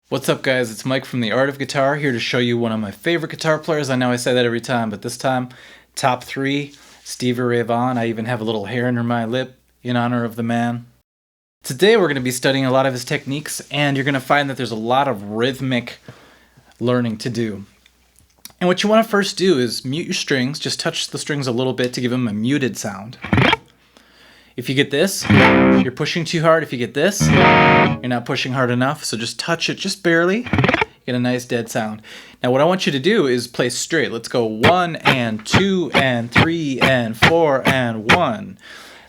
What's up guys, it's Mike from The Art of Guitar, here to show you one of my favorite guitar players. I know I say that every time, but this time, top 3, STEVIE VAUGHAN. I even have a little hair under my lip in honor of the man. Today we're going to be studying a lot of his techniques, and you're going to find that there's a lot of rhythmic learning to do. And what you want to first do is mute your strings, just touch the strings a little bit to give them a muted sound. If you get this, you're pushing too hard. If you get this, you're not pushing hard enough. So just touch it just barely. You get a nice dead sound. Now what I want you to do is play straight. Let's go 1 and 2 and 3 and 4 and 1.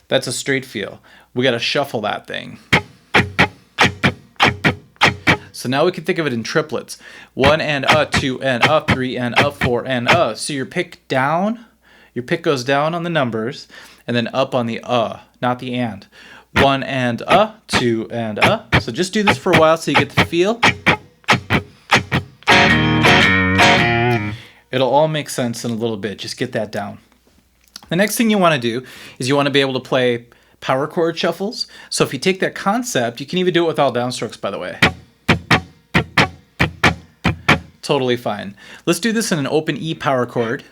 That's a straight feel. We got to shuffle that thing. So now we can think of it in triplets. 1 and 2 and 3 and 4 and So your pick down, your pick goes down on the numbers, and then up on the not the and. 1 and 2 and So just do this for a while so you get the feel. It'll all make sense in a little bit. Just get that down. The next thing you want to do is you want to be able to play power chord shuffles. So if you take that concept, you can even do it with all downstrokes, by the way. Totally fine. Let's do this in an open E power chord.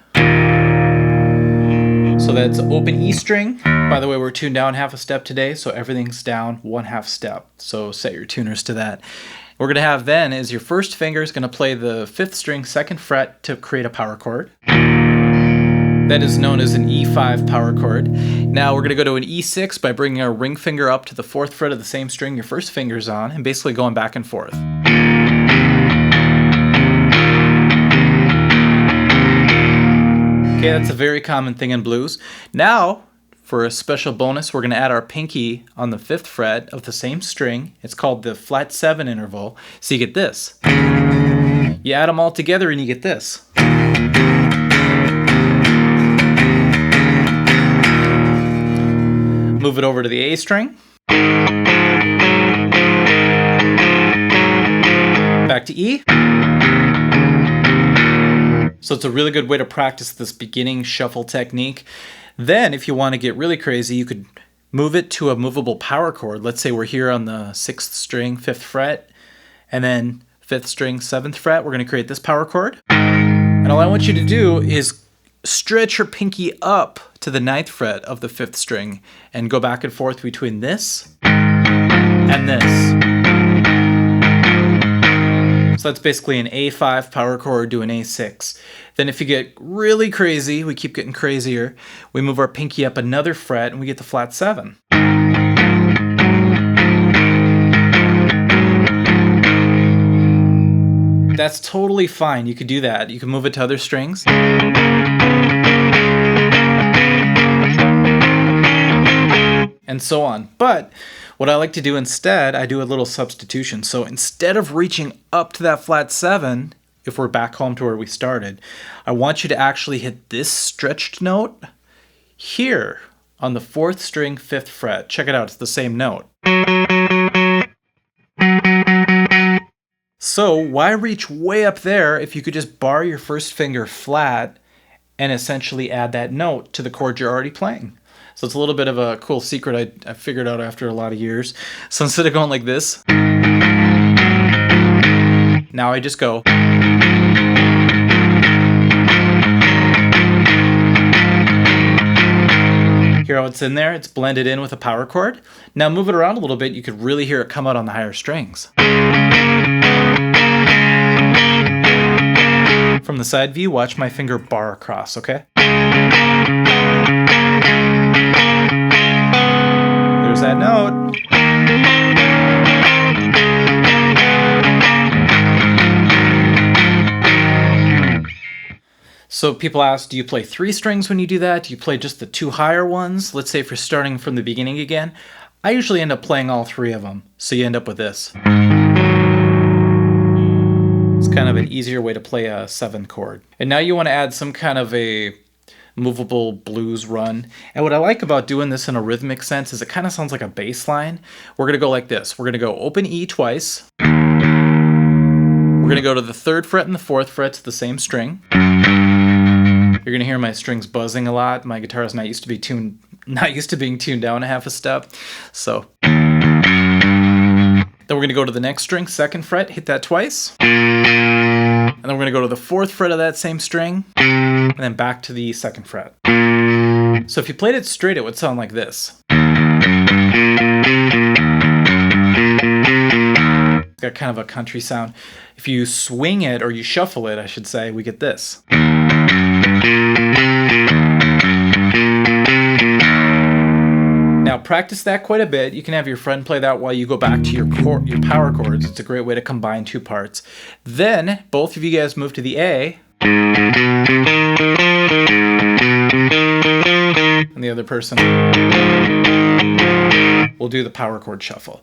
So that's open E string. By the way, we're tuned down half a step today, so everything's down 1/2 step. So set your tuners to that. What we're going to have then is your first finger is going to play the 5th string, 2nd fret to create a power chord. That is known as an E5 power chord. Now we're going to go to an E6 by bringing our ring finger up to the 4th fret of the same string your first finger's on, and basically going back and forth. Okay, that's a very common thing in blues. Now, for a special bonus, we're going to add our pinky on the 5th fret of the same string. It's called the flat 7 interval. So you get this. You add them all together and you get this. Move it over to the A string. Back to E. So it's a really good way to practice this beginning shuffle technique. Then if you want to get really crazy, you could move it to a movable power chord. Let's say we're here on the 6th string, 5th fret, and then 5th string, 7th fret. We're going to create this power chord. And all I want you to do is stretch your pinky up to the 9th fret of the 5th string and go back and forth between this and this. So that's basically an A5 power chord to an A6. Then if you get really crazy, we keep getting crazier, we move our pinky up another fret and we get the flat 7. That's totally fine. You could do that. You can move it to other strings. And so on. But what I like to do instead, I do a little substitution. So instead of reaching up to that flat 7, if we're back home to where we started, I want you to actually hit this stretched note here on the 4th string, 5th fret. Check it out, it's the same note. So why reach way up there if you could just bar your first finger flat and essentially add that note to the chord you're already playing? So it's a little bit of a cool secret I figured out after a lot of years. So instead of going like this, now I just go. Hear how it's in there? It's blended in with a power chord. Now move it around a little bit, you could really hear it come out on the higher strings. From the side view, watch my finger bar across, okay? There's that note. So people ask, do you play 3 strings when you do that? Do you play just the 2 higher ones? Let's say if you're starting from the beginning again. I usually end up playing all 3 of them. So you end up with this. It's kind of an easier way to play a 7th chord. And now you want to add some kind of a movable blues run. And what I like about doing this in a rhythmic sense is it kind of sounds like a bass line. We're going to go like this. We're going to go open E twice. We're going to go to the 3rd fret and the 4th fret to the same string. You're going to hear my strings buzzing a lot. My guitar is not used to being tuned down 1/2 step. So Then we're going to go to the next string, 2nd fret, hit that twice. And then we're going to go to the 4th fret of that same string, and then back to the 2nd fret. So if you played it straight, it would sound like this. It's got kind of a country sound. If you swing it, or you shuffle it, I should say, we get this. Now practice that quite a bit. You can have your friend play that while you go back to your power chords. It's a great way to combine two parts. Then both of you guys move to the A, and the other person will do the power chord shuffle.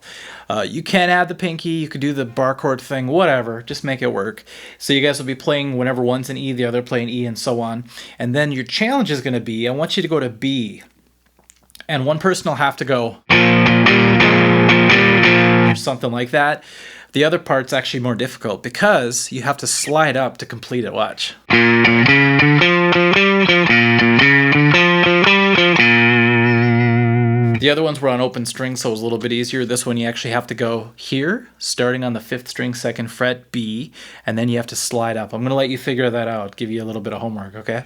You can add the pinky, you could do the bar chord thing, whatever, just make it work. So you guys will be playing whenever one's an E, the other playing E, and so on. And then your challenge is going to be, I want you to go to B. And one person will have to go or something like that. The other part's actually more difficult because you have to slide up to complete it. Watch. The other ones were on open strings, so it was a little bit easier. This one you actually have to go here, starting on the 5th string, 2nd fret, B, and then you have to slide up. I'm going to let you figure that out, give you a little bit of homework, okay?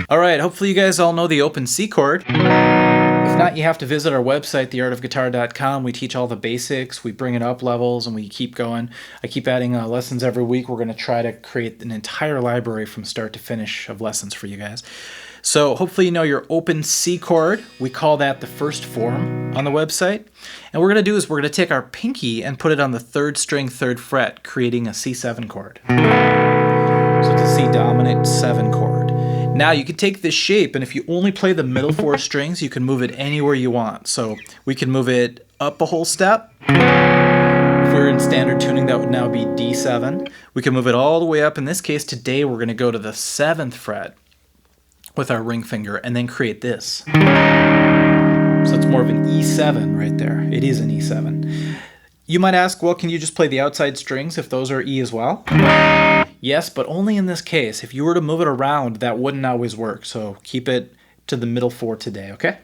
All right, hopefully you guys all know the open C chord. If not, you have to visit our website, theartofguitar.com. We teach all the basics, we bring it up levels, and we keep going. I keep adding lessons every week. We're going to try to create an entire library from start to finish of lessons for you guys. So hopefully you know your open C chord. We call that the first form on the website. And what we're going to do is we're going to take our pinky and put it on the 3rd string, 3rd fret, creating a C7 chord. So it's a C dominant 7 chord. Now you can take this shape, and if you only play the middle 4 strings, you can move it anywhere you want. So we can move it up a whole step. If we were in standard tuning, that would now be D7. We can move it all the way up. In this case, today we're going to go to the 7th fret with our ring finger and then create this. So it's more of an E7 right there. It is an E7. You might ask, well, can you just play the outside strings if those are E as well? Yes, but only in this case. If you were to move it around, that wouldn't always work. So keep it to the middle 4 today, okay?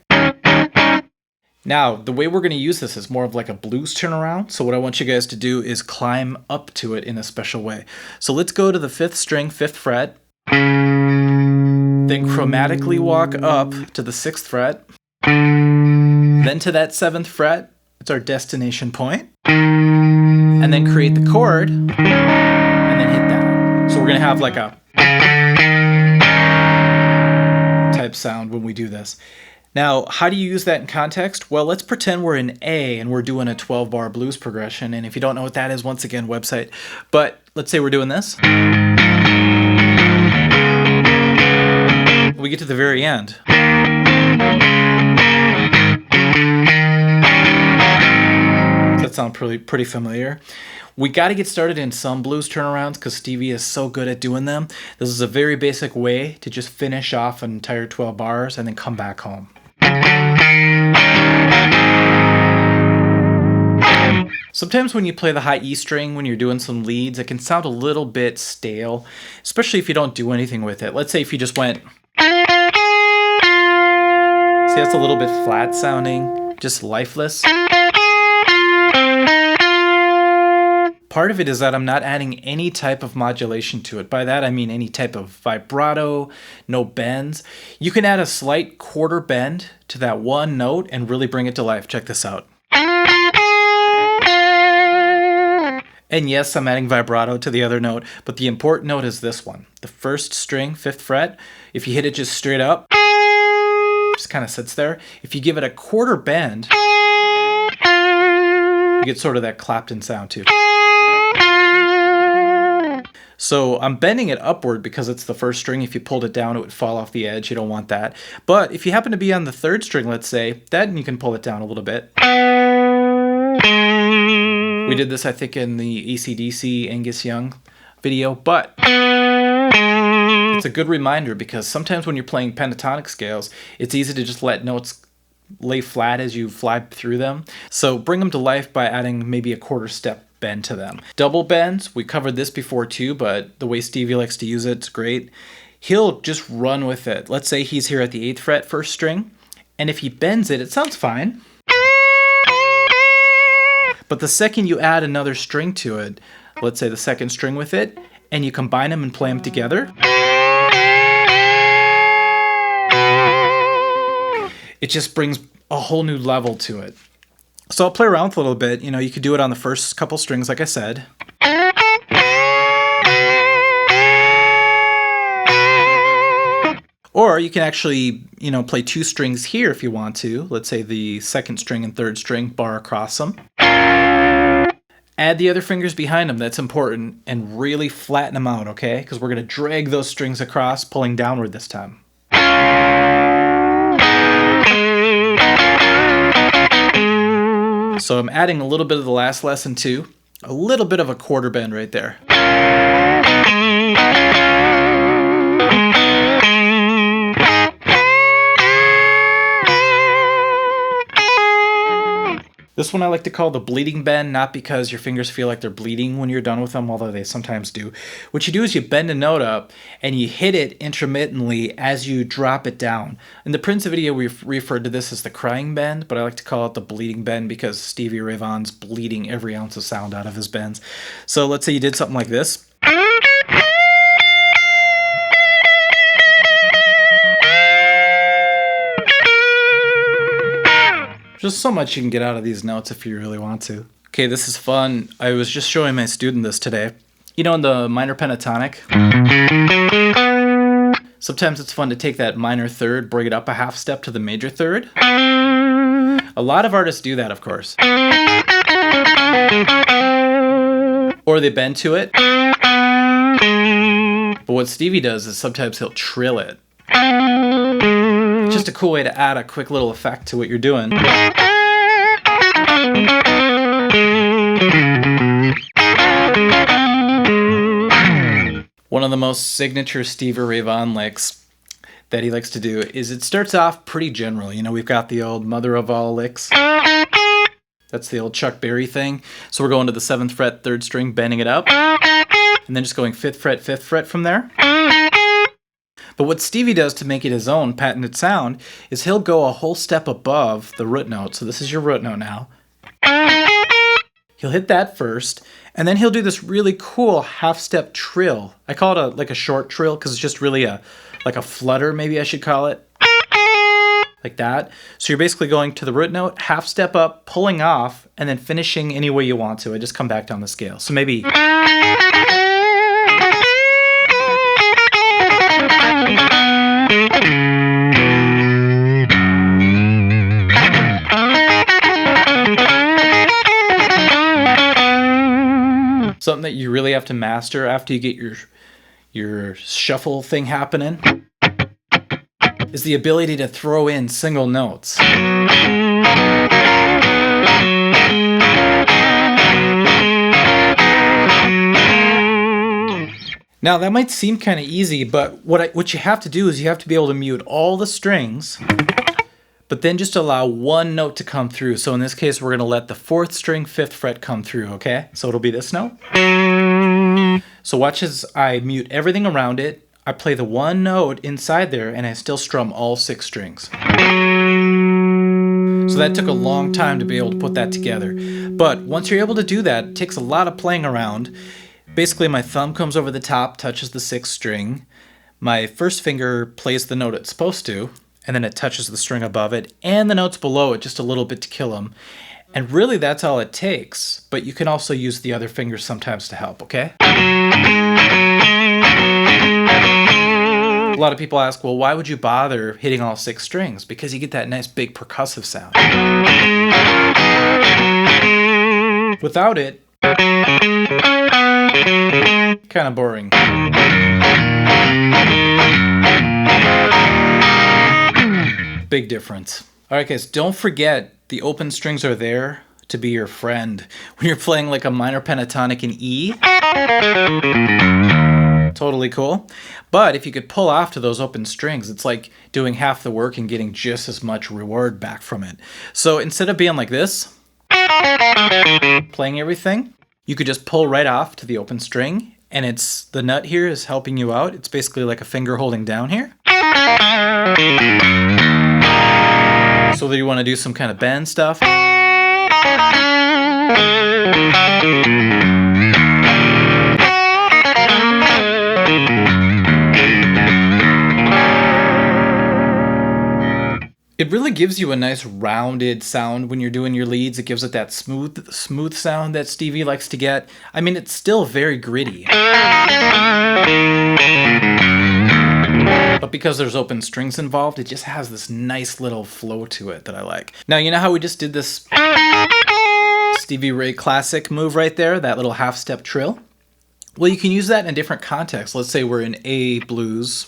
Now, the way we're going to use this is more of like a blues turnaround. So what I want you guys to do is climb up to it in a special way. So let's go to the 5th string, 5th fret. Then chromatically walk up to the 6th fret. Then to that 7th fret. It's our destination point. And then create the chord. And then hit that. So we're going to have like a type sound when we do this. Now, how do you use that in context? Well, let's pretend we're in A and we're doing a 12-bar blues progression. And if you don't know what that is, once again, website. But let's say we're doing this. We get to the very end. Does that sound pretty familiar? We got to get started in some blues turnarounds because STEVIE is so good at doing them. This is a very basic way to just finish off an entire 12 bars and then come back home. Sometimes when you play the high E string, when you're doing some leads, it can sound a little bit stale, especially if you don't do anything with it. Let's say if you just went... See, that's a little bit flat sounding, just lifeless. Part of it is that I'm not adding any type of modulation to it. By that I mean any type of vibrato, no bends. You can add a slight quarter bend to that one note and really bring it to life. Check this out. And yes, I'm adding vibrato to the other note, but the important note is this one. The 1st string, 5th fret, if you hit it just straight up, just kind of sits there. If you give it a quarter bend, you get sort of that Clapton sound too. So I'm bending it upward because it's the 1st string. If you pulled it down, it would fall off the edge. You don't want that. But if you happen to be on the 3rd string, let's say, then you can pull it down a little bit. We did this, I think, in the AC/DC Angus Young video, but it's a good reminder because sometimes when you're playing pentatonic scales, it's easy to just let notes lay flat as you fly through them. So bring them to life by adding maybe a quarter step bend to them. Double bends, we covered this before too, but the way STEVIE likes to use it's great. He'll just run with it. Let's say he's here at the 8th fret, 1st string, and if he bends it, it sounds fine. But the second you add another string to it, let's say the second string with it, and you combine them and play them together, it just brings a whole new level to it. So I'll play around with it a little bit. You know, you could do it on the first couple strings, like I said. Or you can actually, you know, play two strings here if you want to. Let's say the second string and third string, bar across them. Add the other fingers behind them, that's important, and really flatten them out, okay? Because we're going to drag those strings across, pulling downward this time. So I'm adding a little bit of the last lesson too. A little bit of a quarter bend right there. This one I like to call the bleeding bend, not because your fingers feel like they're bleeding when you're done with them, although they sometimes do. What you do is you bend a note up and you hit it intermittently as you drop it down. In the Prince video, we've referred to this as the crying bend, but I like to call it the bleeding bend because Stevie Ray Vaughan's bleeding every ounce of sound out of his bends. So let's say you did something like this. Just so much you can get out of these notes if you really want to. Okay, this is fun. I was just showing my student this today. You know, in the minor pentatonic, sometimes it's fun to take that minor third, bring it up a half step to the major third. A lot of artists do that, of course. Or they bend to it. But what Stevie does is sometimes he'll trill it. Just a cool way to add a quick little effect to what you're doing. One of the most signature Stevie Ray Vaughan licks that he likes to do is it starts off pretty general. You know, we've got the old mother of all licks. That's the old Chuck Berry thing. So we're going to the 7th fret, 3rd string, bending it up. And then just going 5th fret, 5th fret from there. But what Stevie does to make it his own patented sound is he'll go a whole step above the root note. So this is your root note now. He'll hit that first, and then he'll do this really cool half-step trill. I call it like a short trill because it's just really like a flutter, maybe I should call it. Like that. So you're basically going to the root note, half step up, pulling off, and then finishing any way you want to. I just come back down the scale. So maybe... something that you really have to master after you get your shuffle thing happening is the ability to throw in single notes. Now that might seem kind of easy, but what you have to do is you have to be able to mute all the strings, but then just allow one note to come through. So in this case, we're going to let the 4th string, 5th fret come through, okay? So it'll be this note. So watch as I mute everything around it. I play the one note inside there, and I still strum all 6 strings. So that took a long time to be able to put that together. But once you're able to do that, it takes a lot of playing around. Basically, my thumb comes over the top, touches the 6th string. My first finger plays the note it's supposed to, and then it touches the string above it and the notes below it just a little bit to kill them. And really that's all it takes, but you can also use the other fingers sometimes to help, okay? A lot of people ask, well, why would you bother hitting all 6 strings? Because you get that nice big percussive sound. Without it, kind of boring. Big difference. All right, guys, don't forget the open strings are there to be your friend. When you're playing like a minor pentatonic in E, totally cool. But if you could pull off to those open strings, it's like doing half the work and getting just as much reward back from it. So instead of being like this, playing everything, you could just pull right off to the open string, and it's the nut here is helping you out. It's basically like a finger holding down here. So that you want to do some kind of bend stuff. It really gives you a nice rounded sound when you're doing your leads. It gives it that smooth sound that Stevie likes to get. I mean, it's still very gritty. But because there's open strings involved, it just has this nice little flow to it that I like. Now, you know how we just did this Stevie Ray classic move right there, that little half-step trill? Well, you can use that in different contexts. Let's say we're in A blues.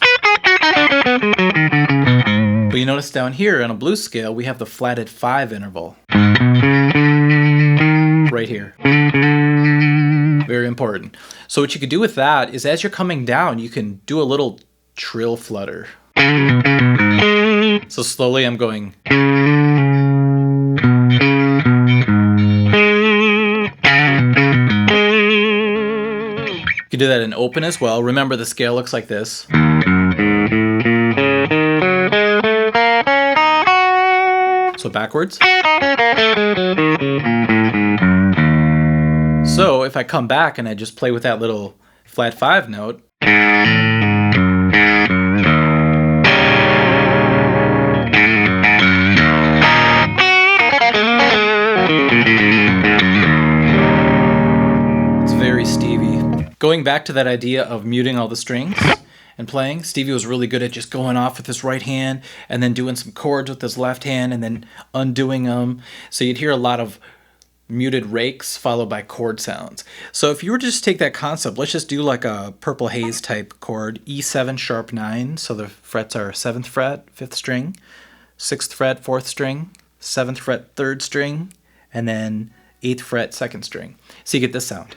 But you notice down here on a blues scale, we have the flatted 5 interval. Right here. Very important. So what you could do with that is as you're coming down, you can do a little trill flutter. So slowly I'm going. You can do that in open as well. Remember, the scale looks like this. So backwards. So if I come back and I just play with that little flat 5 note, it's very Stevie. Going back to that idea of muting all the strings and playing, Stevie was really good at just going off with his right hand and then doing some chords with his left hand and then undoing them. So you'd hear a lot of muted rakes followed by chord sounds. So if you were to just take that concept, let's just do like a Purple Haze type chord, E7 sharp 9. So the frets are 7th fret, 5th string, 6th fret, 4th string, 7th fret, 3rd string, and then 8th fret, 2nd string. So you get this sound.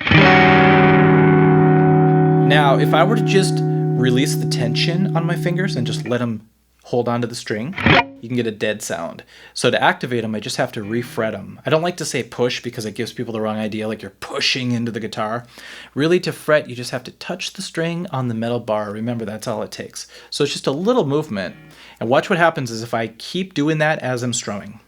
Now, if I were to just release the tension on my fingers and just let them hold onto the string, you can get a dead sound. So to activate them, I just have to refret them. I don't like to say push because it gives people the wrong idea, like you're pushing into the guitar. Really, to fret, you just have to touch the string on the metal bar. Remember, that's all it takes. So it's just a little movement. And watch what happens is if I keep doing that as I'm strumming.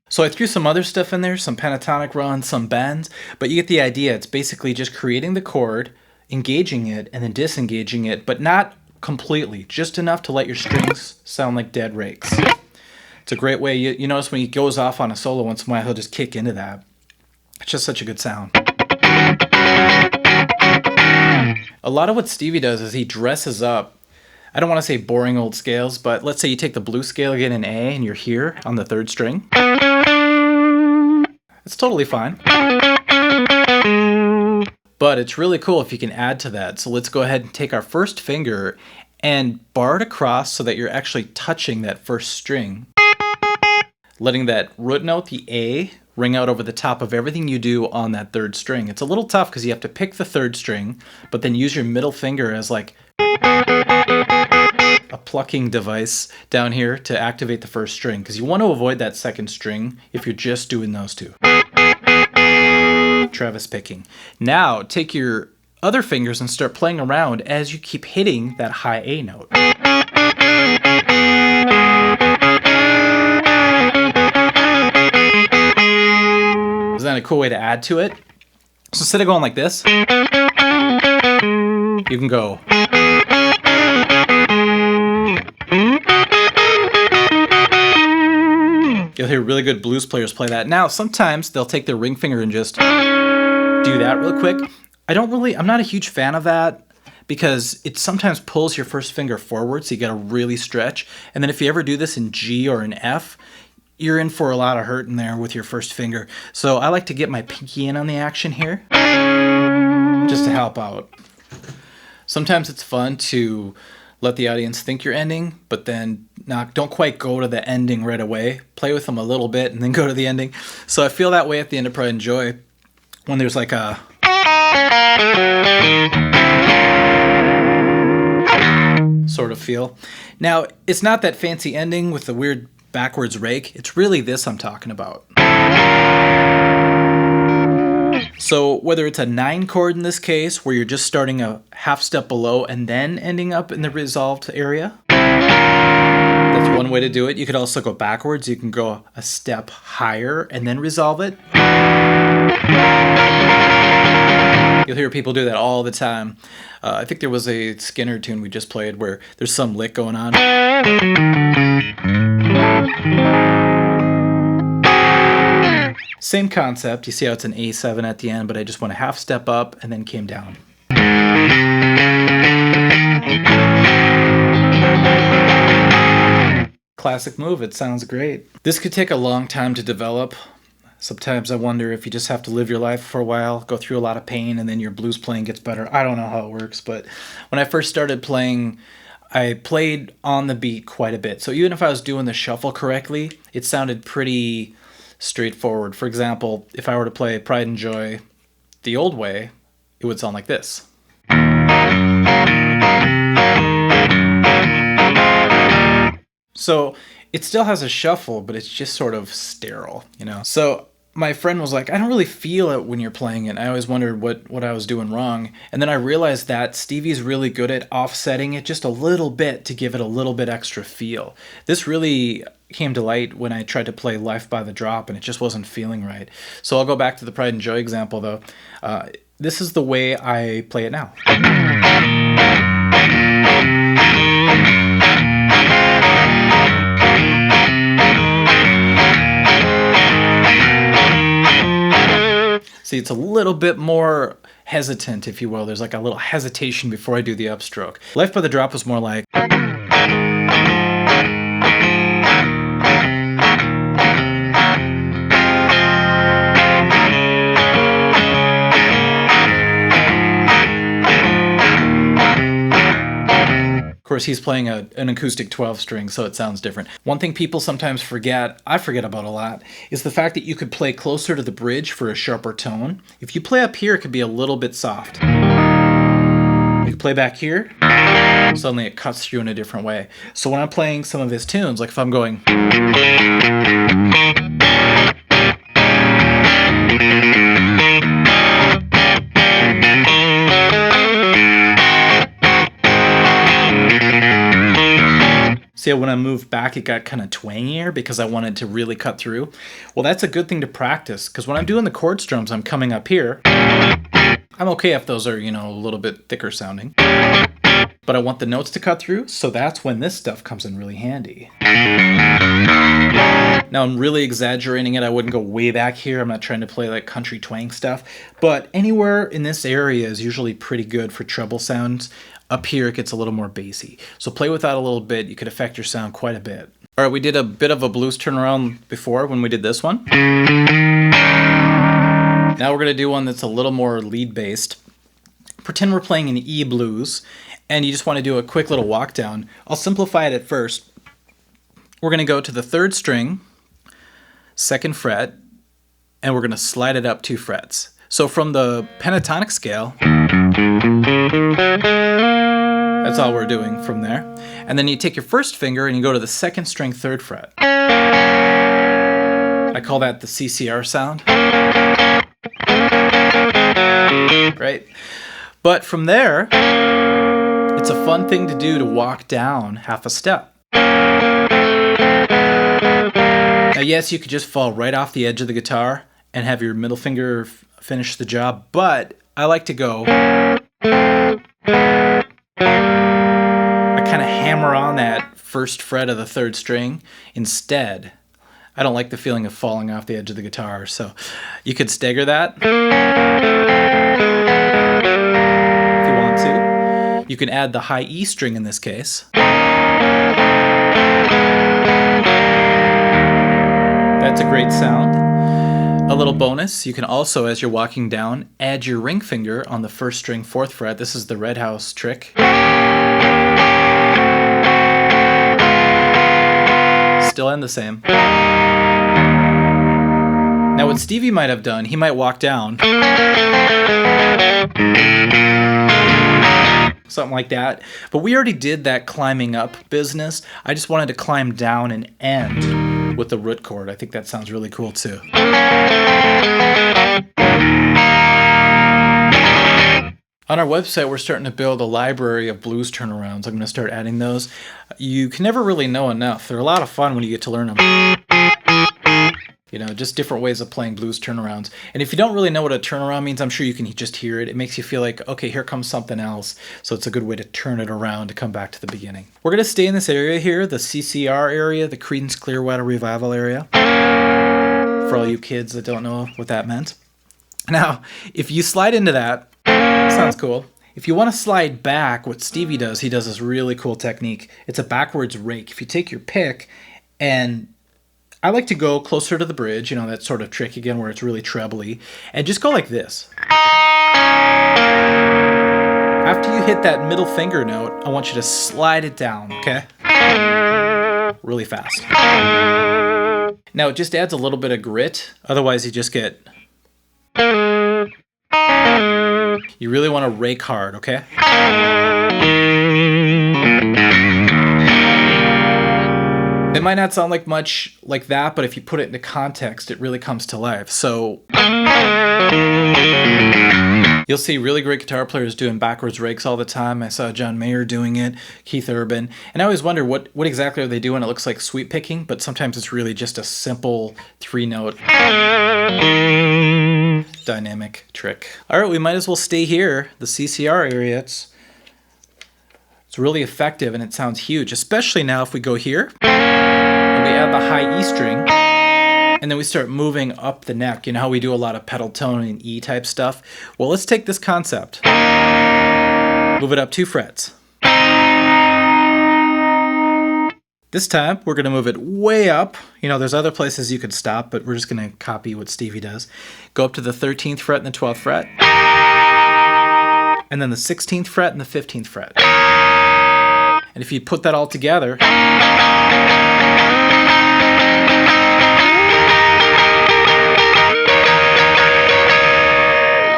So I threw some other stuff in there, some pentatonic runs, some bends, but you get the idea. It's basically just creating the chord, engaging it, and then disengaging it, but not completely, just enough to let your strings sound like dead rakes. It's a great way. You notice when he goes off on a solo once in a while, he'll just kick into that. It's just such a good sound. A lot of what Stevie does is he dresses up. I don't want to say boring old scales, but let's say you take the blues scale again in A and you're here on the 3rd string. It's totally fine. But it's really cool if you can add to that. So let's go ahead and take our first finger and bar it across so that you're actually touching that 1st string. Letting that root note, the A, ring out over the top of everything you do on that 3rd string. It's a little tough because you have to pick the 3rd string, but then use your middle finger as like a plucking device down here to activate the 1st string, because you want to avoid that 2nd string if you're just doing those two. Travis picking. Now take your other fingers and start playing around as you keep hitting that high A note. Isn't that a cool way to add to it? So instead of going like this, you can go. You'll hear really good blues players play that. Now, sometimes they'll take their ring finger and just do that real quick. I'm not a huge fan of that because it sometimes pulls your 1st finger forward, so you gotta really stretch. And then if you ever do this in G or in F, you're in for a lot of hurt in there with your 1st finger. So I like to get my pinky in on the action here, just to help out. Sometimes it's fun to let the audience think you're ending, but then don't quite go to the ending right away. Play with them a little bit and then go to the ending. So I feel that way at the end of Pride and Joy when there's like a sort of feel. Now, it's not that fancy ending with the weird backwards rake. It's really this I'm talking about. So whether it's a 9 chord in this case, where you're just starting a half step below and then ending up in the resolved area, that's one way to do it. You could also go backwards. You can go a step higher and then resolve it. You'll hear people do that all the time. I think there was a Skinner tune we just played where there's some lick going on. Same concept. You see how it's an A7 at the end, but I just went a half step up and then came down. Classic move. It sounds great. This could take a long time to develop. Sometimes I wonder if you just have to live your life for a while, go through a lot of pain, and then your blues playing gets better. I don't know how it works, but when I first started playing, I played on the beat quite a bit. So even if I was doing the shuffle correctly, it sounded pretty straightforward. For example, if I were to play Pride and Joy the old way, it would sound like this. So it still has a shuffle, but it's just sort of sterile, you know? So my friend was like, I don't really feel it when you're playing it. I always wondered what I was doing wrong. And then I realized that Stevie's really good at offsetting it just a little bit to give it a little bit extra feel. This really came to light when I tried to play Life by the Drop and it just wasn't feeling right. So I'll go back to the Pride and Joy example though. This is the way I play it now. See, it's a little bit more hesitant, if you will. There's like a little hesitation before I do the upstroke. Life by the Drop was more like... Of course, he's playing an acoustic 12 string, so it sounds different. One thing people sometimes forget, I forget about a lot, is the fact that you could play closer to the bridge for a sharper tone. If you play up here, it could be a little bit soft. You can play back here, suddenly it cuts through in a different way. So when I'm playing some of his tunes, like if I'm going... See how when I moved back it got kind of twangier because I wanted to really cut through? Well, that's a good thing to practice because when I'm doing the chord strums, I'm coming up here. I'm okay if those are, you know, a little bit thicker sounding. But I want the notes to cut through, so that's when this stuff comes in really handy. Now I'm really exaggerating it. I wouldn't go way back here. I'm not trying to play like country twang stuff. But anywhere in this area is usually pretty good for treble sounds. Up here it gets a little more bassy. So play with that a little bit. You could affect your sound quite a bit. All right, we did a bit of a blues turnaround before when we did this one. Now we're going to do one that's a little more lead based. Pretend we're playing an E blues and you just want to do a quick little walk down. I'll simplify it at first. We're going to go to the 3rd string, 2nd fret, and we're going to slide it up 2 frets. So from the pentatonic scale, that's all we're doing from there. And then you take your 1st finger and you go to the 2nd string, 3rd fret. I call that the CCR sound. Right? But from there, it's a fun thing to do to walk down half a step. Now, yes, you could just fall right off the edge of the guitar and have your middle finger finish the job, but I like to go. I kind of hammer on that 1st fret of the 3rd string instead. I don't like the feeling of falling off the edge of the guitar, so you could stagger that if you want to. You can add the high E string in this case. That's a great sound. A little bonus, you can also, as you're walking down, add your ring finger on the 1st string, 4th fret. This is the Red House trick. Still end the same. Now what Stevie might have done, he might walk down. So something like that. But we already did that climbing up business. I just wanted to climb down and end with the root chord. I think that sounds really cool too. On our website, we're starting to build a library of blues turnarounds. I'm going to start adding those. You can never really know enough. They're a lot of fun when you get to learn them. You know, just different ways of playing blues turnarounds. And if you don't really know what a turnaround means, I'm sure you can just hear it. It makes you feel like, okay, here comes something else. So it's a good way to turn it around to come back to the beginning. We're going to stay in this area here, the CCR area, the Creedence Clearwater Revival area. For all you kids that don't know what that meant. Now, if you slide into that, sounds cool. If you want to slide back, what Stevie does, he does this really cool technique. It's a backwards rake. If you take your pick, and I like to go closer to the bridge, you know, that sort of trick again where it's really trebly, and just go like this. After you hit that middle finger note, I want you to slide it down, okay? Really fast. Now, it just adds a little bit of grit. Otherwise, you just get... You really want to rake hard, okay? It might not sound like much like that, but if you put it into context, it really comes to life. So you'll see really great guitar players doing backwards rakes all the time. I saw John Mayer doing it, Keith Urban. And I always wonder what exactly are they doing? It looks like sweep picking, but sometimes it's really just a simple 3-note dynamic trick. All right, we might as well stay here, the CCR area. It's really effective and it sounds huge, especially now if we go here and we add the high E string and then we start moving up the neck. You know how we do a lot of pedal tone and E type stuff? Well, let's take this concept, move it up 2 frets. This time, we're going to move it way up. You know, there's other places you could stop, but we're just going to copy what Stevie does. Go up to the 13th fret and the 12th fret. And then the 16th fret and the 15th fret. And if you put that all together,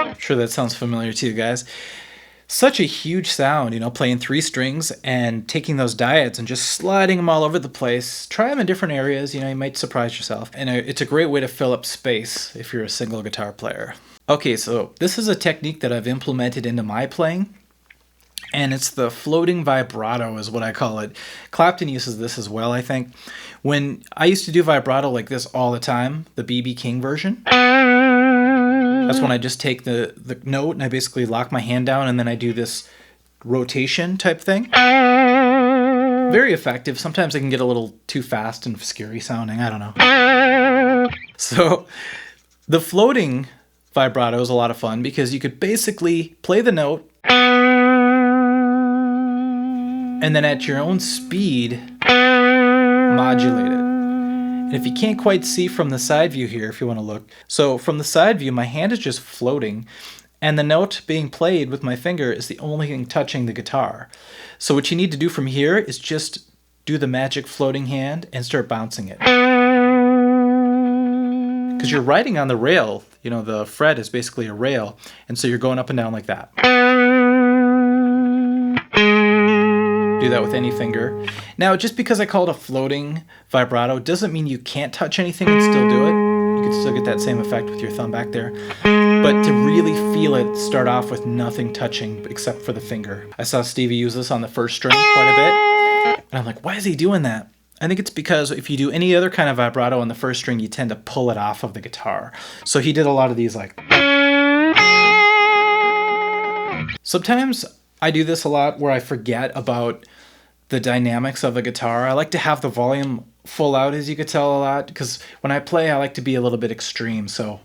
I'm sure that sounds familiar to you guys. Such a huge sound, you know, playing 3 strings and taking those dyads and just sliding them all over the place. Try them in different areas, you know, you might surprise yourself. And it's a great way to fill up space if you're a single guitar player. Okay, so this is a technique that I've implemented into my playing, and it's the floating vibrato is what I call it. Clapton uses this as well, I think. When I used to do vibrato like this all the time, the B.B. King version, that's when I just take the note and I basically lock my hand down and then I do this rotation type thing. Very effective. Sometimes it can get a little too fast and scary sounding. I don't know. So the floating vibrato is a lot of fun because you could basically play the note and then at your own speed modulate it. And if you can't quite see from the side view here, if you want to look. So from the side view, my hand is just floating, and the note being played with my finger is the only thing touching the guitar. So what you need to do from here is just do the magic floating hand and start bouncing it. Because you're writing on the rail, you know, the fret is basically a rail, and so you're going up and down like that. Do that with any finger. Now, just because I call it a floating vibrato doesn't mean you can't touch anything and still do it. You can still get that same effect with your thumb back there. But to really feel it, start off with nothing touching except for the finger. I saw Stevie use this on the first string quite a bit. And I'm like, why is he doing that? I think it's because if you do any other kind of vibrato on the first string, you tend to pull it off of the guitar. So he did a lot of these like... Sometimes I do this a lot where I forget about the dynamics of the guitar. I like to have the volume full out, as you could tell a lot, because when I play, I like to be a little bit extreme, so.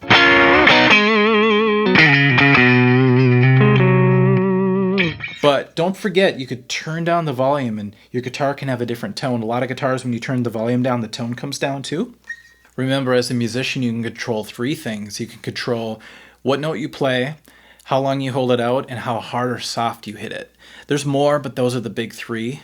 But don't forget, you could turn down the volume and your guitar can have a different tone. A lot of guitars, when you turn the volume down, the tone comes down too. Remember, as a musician, you can control 3 things. You can control what note you play, how long you hold it out, and how hard or soft you hit it. There's more, but those are the big 3.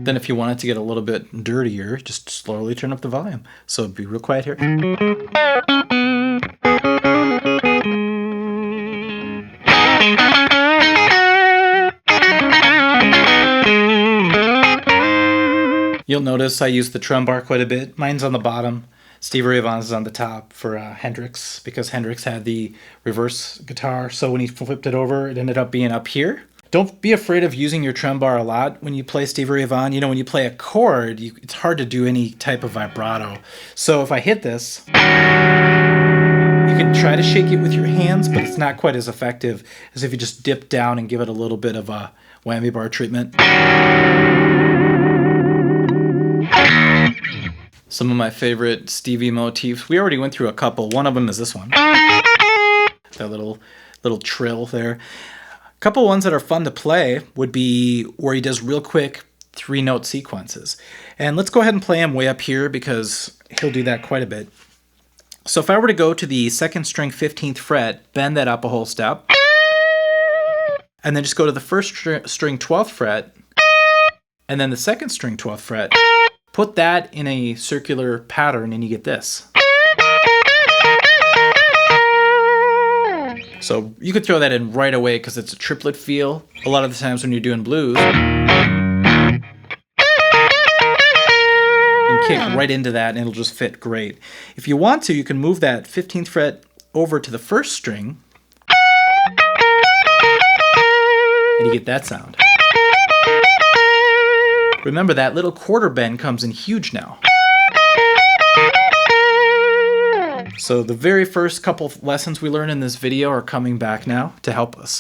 Then if you want it to get a little bit dirtier, just slowly turn up the volume. So be real quiet here. You'll notice I use the Trem Bar quite a bit. Mine's on the bottom. Stevie Ray Vaughan's is on the top for Hendrix, because Hendrix had the reverse guitar. So when he flipped it over, it ended up being up here. Don't be afraid of using your Trem Bar a lot when you play Stevie Ray Vaughan. You know, when you play a chord, it's hard to do any type of vibrato. So if I hit this, you can try to shake it with your hands, but it's not quite as effective as if you just dip down and give it a little bit of a whammy bar treatment. Some of my favorite Stevie motifs. We already went through a couple. One of them is this one. That little trill there. A couple ones that are fun to play would be where he does real quick 3-note sequences. And let's go ahead and play him way up here because he'll do that quite a bit. So if I were to go to the 2nd string 15th fret, bend that up a whole step, and then just go to the 1st string 12th fret, and then the 2nd string 12th fret, put that in a circular pattern and you get this. So you could throw that in right away because it's a triplet feel. A lot of the times when you're doing blues, you can kick right into that and it'll just fit great. If you want to, you can move that 15th fret over to the 1st string and you get that sound. Remember, that little quarter bend comes in huge now. So the very first couple of lessons we learned in this video are coming back now to help us.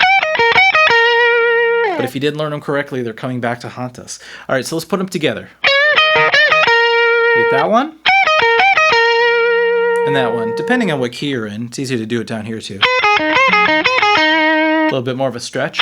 But if you didn't learn them correctly, they're coming back to haunt us. All right, so let's put them together. Get that one. And that one. Depending on what key you're in, it's easier to do it down here too. A little bit more of a stretch.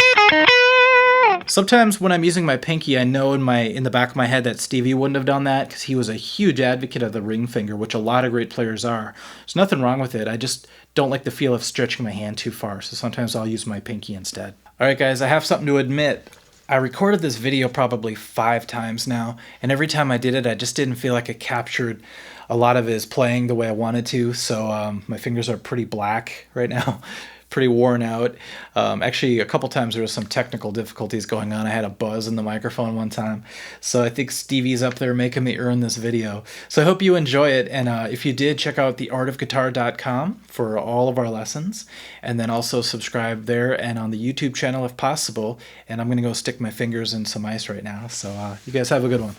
Sometimes when I'm using my pinky, I know in the back of my head that Stevie wouldn't have done that because he was a huge advocate of the ring finger, which a lot of great players are. There's nothing wrong with it. I just don't like the feel of stretching my hand too far, so sometimes I'll use my pinky instead. All right, guys, I have something to admit. I recorded this video probably 5 times now, and every time I did it, I just didn't feel like it captured a lot of his playing the way I wanted to, so my fingers are pretty black right now. Pretty worn out. Actually, a couple times there was some technical difficulties going on. I had a buzz in the microphone one time. So I think Stevie's up there making me earn this video. So I hope you enjoy it. And if you did, check out theartofguitar.com for all of our lessons. And then also subscribe there and on the YouTube channel if possible. And I'm going to go stick my fingers in some ice right now. So you guys have a good one.